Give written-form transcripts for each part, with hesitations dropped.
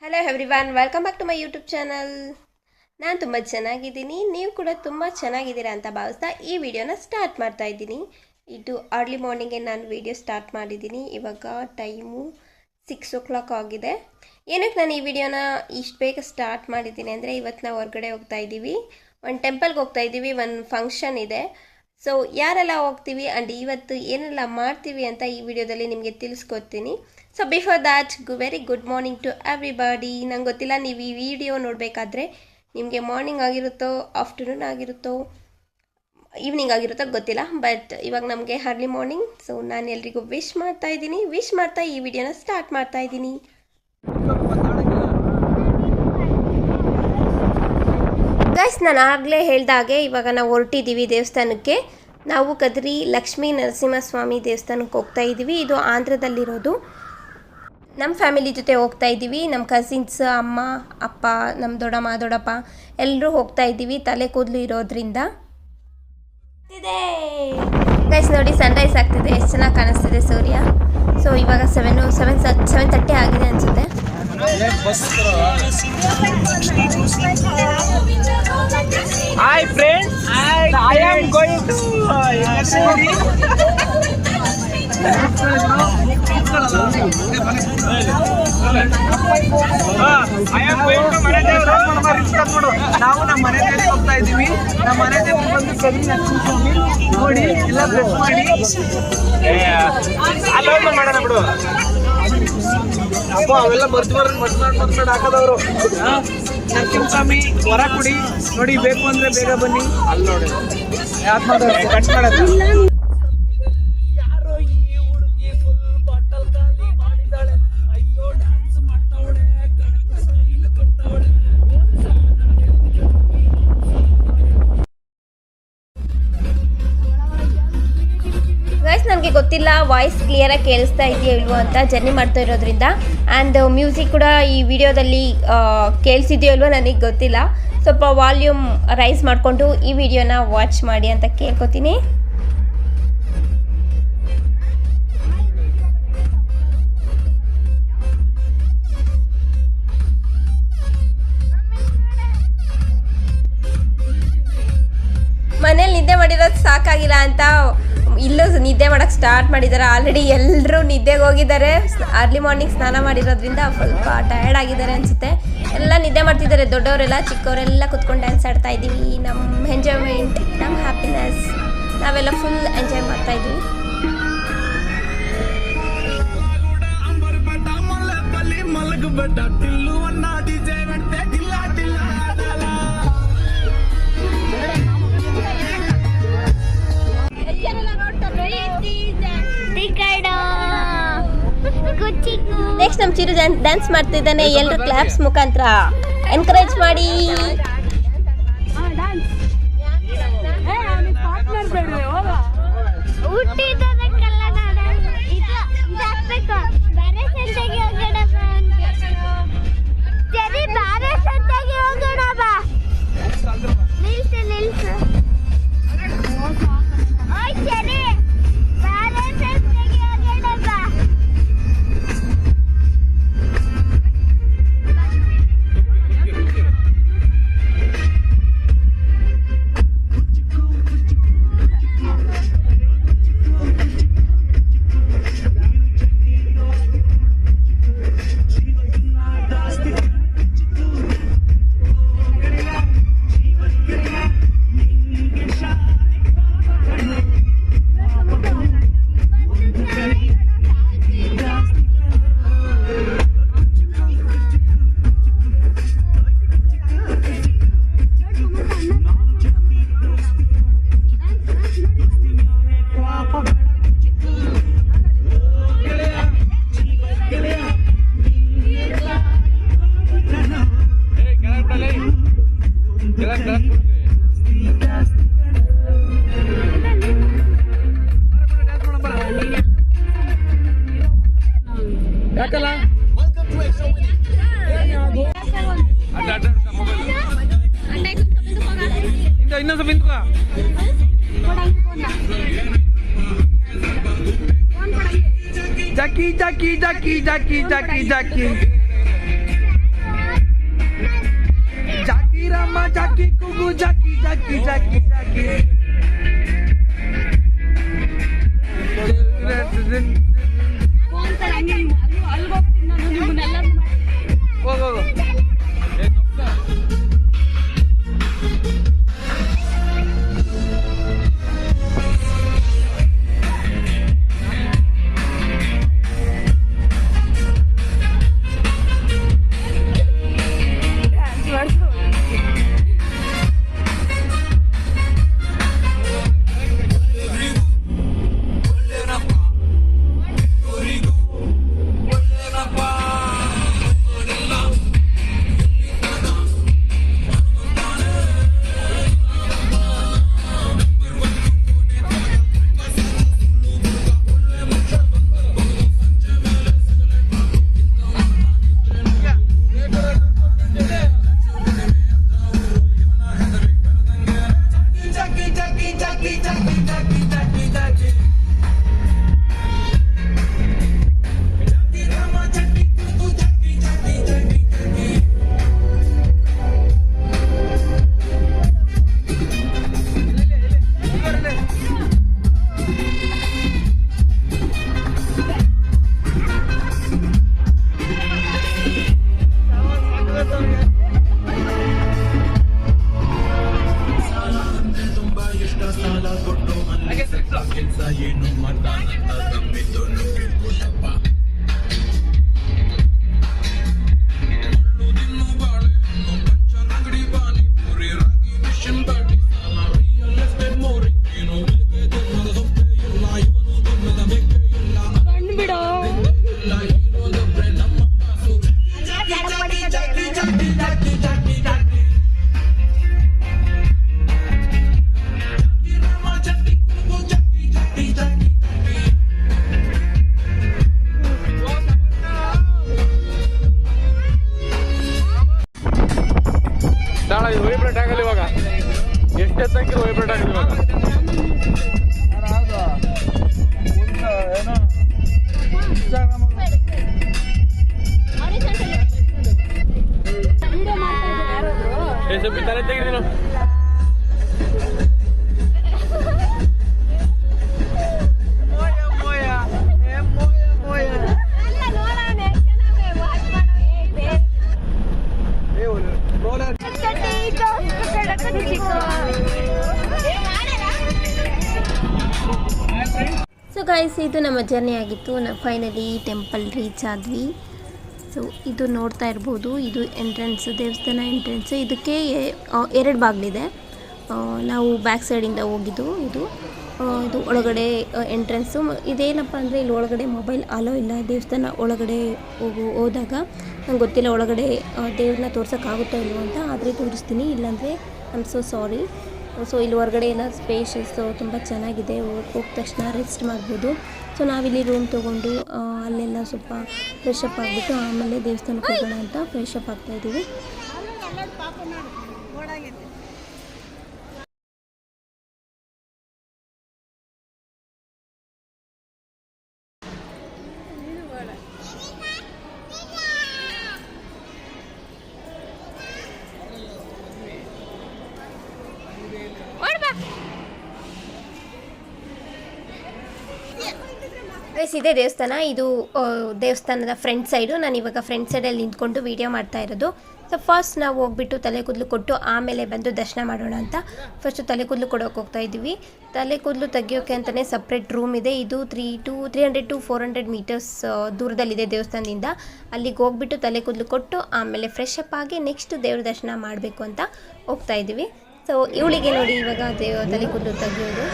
Hello everyone, welcome back to my YouTube channel. ನಾನು ತುಂಬ ಚೆನ್ನಾಗಿದ್ದೀನಿ, ನೀವು ಕೂಡ ತುಂಬ ಚೆನ್ನಾಗಿದ್ದೀರಾ ಅಂತ ಭಾವಿಸ್ತಾ ಈ ವಿಡಿಯೋನ ಸ್ಟಾರ್ಟ್ ಮಾಡ್ತಾ ಇದ್ದೀನಿ. ಇದು ಅರ್ಲಿ ಮಾರ್ನಿಂಗ್ಗೆ ನಾನು ವಿಡಿಯೋ ಸ್ಟಾರ್ಟ್ ಮಾಡಿದ್ದೀನಿ. ಇವಾಗ ಟೈಮು 6 ಆಗಿದೆ. ಏನಕ್ಕೆ ನಾನು ಈ ವಿಡಿಯೋನ ಇಷ್ಟು ಬೇಗ ಸ್ಟಾರ್ಟ್ ಮಾಡಿದ್ದೀನಿ ಅಂದರೆ, ಇವತ್ತು ನಾವು ಹೊರಗಡೆ ಹೋಗ್ತಾ ಇದ್ದೀವಿ, ಒಂದು ಟೆಂಪಲ್ಗೆ ಹೋಗ್ತಾ ಇದ್ದೀವಿ, ಒಂದು ಫಂಕ್ಷನ್ ಇದೆ. ಸೊ ಯಾರೆಲ್ಲ ಹೋಗ್ತೀವಿ ಆ್ಯಂಡ್ ಇವತ್ತು ಏನೆಲ್ಲ ಮಾಡ್ತೀವಿ ಅಂತ ಈ ವಿಡಿಯೋದಲ್ಲಿ ನಿಮಗೆ ತಿಳಿಸ್ಕೊಡ್ತೀನಿ. So before that very good morning to everybody. ನಂಗೆ ಗೊತ್ತಿಲ್ಲ ನೀವು ಈ ವಿಡಿಯೋ ನೋಡಬೇಕಾದ್ರೆ ನಿಮಗೆ ಮಾರ್ನಿಂಗ್ ಆಗಿರುತ್ತೋ, ಆಫ್ಟರ್ನೂನ್ ಆಗಿರುತ್ತೋ, ಈವ್ನಿಂಗ್ ಆಗಿರುತ್ತೋ ಗೊತ್ತಿಲ್ಲ. ಬಟ್ ಇವಾಗ ನಮಗೆ ಅರ್ಲಿ ಮಾರ್ನಿಂಗ್. ಸೊ ನಾನು ಎಲ್ರಿಗೂ ವಿಶ್ ಮಾಡ್ತಾ ಈ ವಿಡಿಯೋನ ಸ್ಟಾರ್ಟ್ ಮಾಡ್ತಾ ಇದ್ದೀನಿ. ಗೈಸ್, ನಾನು ಆಗಲೇ ಹೇಳ್ದಾಗೆ ಇವಾಗ ನಾವು ಹೊರಟಿದ್ದೀವಿ ದೇವಸ್ಥಾನಕ್ಕೆ. ನಾವು ಕದ್ರಿ ಲಕ್ಷ್ಮೀ ನರಸಿಂಹಸ್ವಾಮಿ ದೇವಸ್ಥಾನಕ್ಕೆ ಹೋಗ್ತಾ ಇದ್ದೀವಿ. ಇದು ಆಂಧ್ರದಲ್ಲಿರೋದು. ನಮ್ಮ ಫ್ಯಾಮಿಲಿ ಜೊತೆ ಹೋಗ್ತಾ ಇದ್ದೀವಿ. ನಮ್ಮ ಕಸಿನ್ಸ್, ಅಮ್ಮ, ಅಪ್ಪ, ನಮ್ಮ ದೊಡ್ಡಮ್ಮ, ದೊಡ್ಡಪ್ಪ ಎಲ್ಲರೂ ಹೋಗ್ತಾ ಇದ್ದೀವಿ, ತಲೆ ಕೂದಲು ಇರೋದ್ರಿಂದ. ಗೈಸ್ ನೋಡಿ, ಸನ್ರೈಸ್ ಆಗ್ತಿದೆ, ಎಷ್ಟು ಚೆನ್ನಾಗಿ ಕಾಣಿಸ್ತಿದೆ ಸೂರ್ಯ. ಸೊ ಇವಾಗ 7:30 ಆಗಿದೆ ಅನಿಸುತ್ತೆ. Hi friends, I am going to ನಾವು ನಮ್ಮ ಮನೆ ದೇವರಿಗೆ ಹೋಗ್ತಾ ಇದ್ದೀವಿ. ನಮ್ಮ ಮನೆ ದೇವರಿಗೆ ಬಂದು ಕರಿ ನರಸಿಂಹಸ್ವಾಮಿ ನೋಡಿ ಎಲ್ಲ ಬ್ಲೆಸ್ ಮಾಡಿ ಅಲ್ಲೋದು ಮಾಡೋಣ ಬಿಡು. ಅಪ್ಪ ಅವೆಲ್ಲ ಮರ್ತು ಹಾಕೋದವರು. ನರಸಿಂಹಸ್ವಾಮಿ ವರ ಕೊಡಿ ನೋಡಿ, ಬೇಕು ಅಂದ್ರೆ ಬೇಗ ಬನ್ನಿ. ಅಲ್ಲಿ ನೋಡಿ ಯಾಕೆ ಮಾಡೋದು, ಕಟ್ ಮಾಡೋದು. ಯಾರೋ ಈ ಹುಡುಗಿ ಫುಲ್ ಬಾಟಲ್ ಖಾಲಿ ಮಾಡಿದಾಳೆ, ಅಯ್ಯೋ ಡ್ಯಾನ್ಸ್ ಮಾಡ್ತಾವಳೆ, ಕೊಡ್ತಾವಳೆ. ಗೈಸ್, ನನಗೆ ಗೊತ್ತಿಲ್ಲ ವಾಯ್ಸ್ ಕ್ಲಿಯರಾಗಿ ಕೇಳಿಸ್ತಾ ಇದೆಯೋ ಇಲ್ವೋ ಅಂತ, ಜರ್ನಿ ಮಾಡ್ತಾ ಇರೋದ್ರಿಂದ. ಆ್ಯಂಡ್ ಮ್ಯೂಸಿಕ್ ಕೂಡ ಈ ವಿಡಿಯೋದಲ್ಲಿ ಕೇಳಿಸಿದೆಯೋ ಇಲ್ವೋ ನನಗೆ ಗೊತ್ತಿಲ್ಲ. ಸ್ವಲ್ಪ ವಾಲ್ಯೂಮ್ ರೈಸ್ ಮಾಡಿಕೊಂಡು ಈ ವಿಡಿಯೋನ ವಾಚ್ ಮಾಡಿ ಅಂತ ಕೇಳ್ಕೊತೀನಿ. ಮನೇಲಿ ನಿದ್ದೆ ಮಾಡಿರೋದು ಸಾಕಾಗಿಲ್ಲ ಅಂತ ಇಲ್ಲೂ ನಿದ್ದೆ ಮಾಡೋಕ್ಕೆ ಸ್ಟಾರ್ಟ್ ಮಾಡಿದ್ದಾರೆ. ಆಲ್ರೆಡಿ ಎಲ್ಲರೂ ನಿದ್ದೆಗೆ ಹೋಗಿದ್ದಾರೆ. ಅರ್ಲಿ ಮಾರ್ನಿಂಗ್ ಸ್ನಾನ ಮಾಡಿರೋದ್ರಿಂದ ಸ್ವಲ್ಪ ಟಯರ್ಡ್ ಆಗಿದ್ದಾರೆ ಅನಿಸುತ್ತೆ. ಎಲ್ಲ ನಿದ್ದೆ ಮಾಡ್ತಿದ್ದಾರೆ, ದೊಡ್ಡವರೆಲ್ಲ ಚಿಕ್ಕವರೆಲ್ಲ ಕುತ್ಕೊಂಡು ಡ್ಯಾನ್ಸ್ ಆಡ್ತಾ ಇದ್ದೀವಿ. ನಮ್ಮ ಎಂಜಾಯ್ಮೆಂಟ್, ನಮ್ಮ ಹ್ಯಾಪಿನೆಸ್ ನಾವೆಲ್ಲ ಫುಲ್ ಎಂಜಾಯ್ ಮಾಡ್ತಾ ಇದ್ದೀವಿ. ನೆಕ್ಸ್ಟ್ ನಮ್ಮ ಚಿರು ಡ್ಯಾನ್ಸ್ ಮಾಡ್ತಿದ್ದಾನೆ. ಎಲ್ಲರೂ ಕ್ಲಾಪ್ಸ್ ಮುಖಾಂತರ ಎನ್ಕರೇಜ್ ಮಾಡಿ. ಇನ್ನೊಂದು ಬಿಂದು ಜಾಕಿ ಜಾಕಿ ಜಾಕಿ ಜಾಕಿ ಜಾಕಿ ಜಾಕಿ ರಾಮ ಜಾಕಿ ಕುಗು ಜಾಕಿ ಜಾಕಿ ಜಾಕಿ ಜಾಕಿ ಹೋಗೋಗು ವೈಬ್ರೇಟ್ ಆಗಲ್ಲ ಇವಾಗ ಎಷ್ಟೇ ತನಕ ವೈಬ್ರೇಟ್ ಆಗಲ್ಲ ಇವಾಗ ತಲೆ ತೆಗೆದಿನ ಸೊ ಗೈಸ್ ಇದು ನಮ್ಮ ಜರ್ನಿ ಆಗಿತ್ತು. ಫೈನಲಿ ಟೆಂಪಲ್ ರೀಚ್ ಆದ್ವಿ. ಸೊ ಇದು ನೋಡ್ತಾ ಇರ್ಬೋದು, ಇದು ಎಂಟ್ರೆನ್ಸ್, ದೇವಸ್ಥಾನ ಎಂಟ್ರೆನ್ಸ್. ಇದಕ್ಕೆ 2 ಬಾಗಿಲಿದೆ. ನಾವು ಬ್ಯಾಕ್ ಸೈಡಿಂದ ಹೋಗಿದ್ದು. ಇದು ಒಳಗಡೆ ಎಂಟ್ರೆನ್ಸು. ಇದೇನಪ್ಪ ಅಂದರೆ ಇಲ್ಲಿ ಒಳಗಡೆ ಮೊಬೈಲ್ ಅಲೋ ಇಲ್ಲ. ದೇವಸ್ಥಾನ ಒಳಗಡೆ ಹೋದಾಗ ನಂಗೆ ಗೊತ್ತಿಲ್ಲ ಒಳಗಡೆ ದೇವ್ರನ್ನ ತೋರ್ಸೋಕ್ಕಾಗುತ್ತೋ ಇಲ್ವೋ ಅಂತ. ಆದರೆ ತೋರಿಸ್ತೀನಿ, ಇಲ್ಲಾಂದರೆ I am so sorry. So ಇಲ್ಲಿ ಹೊರಗಡೆ ಎಲ್ಲ ಸ್ಪೇಷಸ್ಸು ತುಂಬ ಚೆನ್ನಾಗಿದೆ. ಹೋದ ತಕ್ಷಣ ರೆಸ್ಟ್ ಮಾಡ್ಬೋದು. ಸೊ ನಾವಿಲ್ಲಿ ರೂಮ್ ತೊಗೊಂಡು ಅಲ್ಲೆಲ್ಲ ಸ್ವಲ್ಪ ಫ್ರೆಶ್ ಅಪ್ ಆಗಿಬಿಟ್ಟು ಆಮೇಲೆ ದೇವಸ್ಥಾನಕ್ಕೆ ಹೋಗೋಣ ಅಂತ ಫ್ರೆಶ್ ಅಪ್ ಆಗ್ತಾಯಿದ್ದೀವಿ. ಇದೇ ದೇವಸ್ಥಾನ. ಇದು ದೇವಸ್ಥಾನದ ಫ್ರಂಟ್ ಸೈಡು. ನಾನು ಇವಾಗ ಫ್ರಂಟ್ ಸೈಡಲ್ಲಿ ನಿಂತ್ಕೊಂಡು ವೀಡಿಯೋ ಮಾಡ್ತಾ ಇರೋದು. ಸೊ ಫಸ್ಟ್ ನಾವು ಹೋಗ್ಬಿಟ್ಟು ತಲೆ ಕೂದಲು ಕೊಟ್ಟು ಆಮೇಲೆ ಬಂದು ದರ್ಶನ ಮಾಡೋಣ ಅಂತ ಫಸ್ಟು ತಲೆ ಕೂದಲು ಕೊಡೋಕೆ ಹೋಗ್ತಾ ಇದ್ದೀವಿ. ತಲೆ ಕೂದಲು ತೆಗಿಯೋಕೆ ಅಂತಲೇ ಸಪ್ರೇಟ್ ರೂಮ್ ಇದೆ. ಇದು 300 to 400 ಮೀಟರ್ಸ್ ದೂರದಲ್ಲಿದೆ ದೇವಸ್ಥಾನದಿಂದ. ಅಲ್ಲಿಗೆ ಹೋಗ್ಬಿಟ್ಟು ತಲೆ ಕೂದಲು ಕೊಟ್ಟು ಆಮೇಲೆ ಫ್ರೆಶ್ ಅಪ್ ಆಗಿ ನೆಕ್ಸ್ಟ್ ದೇವ್ರ ದರ್ಶನ ಮಾಡಬೇಕು ಅಂತ ಹೋಗ್ತಾ ಇದ್ದೀವಿ. ಸೊ ಇವಳಿಗೆ ನೋಡಿ ಇವಾಗ ತಲೆ ಕೂದಲು ತೆಗಿಯೋದು.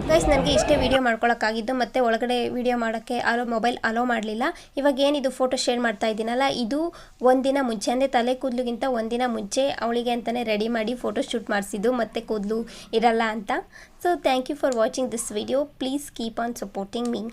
ಗೈಸ್, ನನಗೆ ಇಷ್ಟೇ ವೀಡಿಯೋ ಮಾಡ್ಕೊಳಕ್ಕಾಗಿದ್ದು. ಮತ್ತು ಒಳಗಡೆ ವೀಡಿಯೋ ಮಾಡೋಕ್ಕೆ ಮೊಬೈಲ್ ಅಲೋ ಮಾಡಲಿಲ್ಲ. ಇವಾಗ ಏನಿದು ಫೋಟೋ ಶೇರ್ ಮಾಡ್ತಾ ಇದ್ದೀನಲ್ಲ, ಇದು ಒಂದಿನ ಮುಂಚೆ ಅಂದರೆ ತಲೆ ಕೂದಲಿಗಿಂತ ಒಂದಿನ ಮುಂಚೆ ಅವಳಿಗೆ ಅಂತಲೇ ರೆಡಿ ಮಾಡಿ ಫೋಟೋ ಶೂಟ್ ಮಾಡಿಸಿದ್ದು, ಮತ್ತು ಕೂದಲು ಇರಲ್ಲ ಅಂತ. So thank you for watching this video. Please keep on supporting me.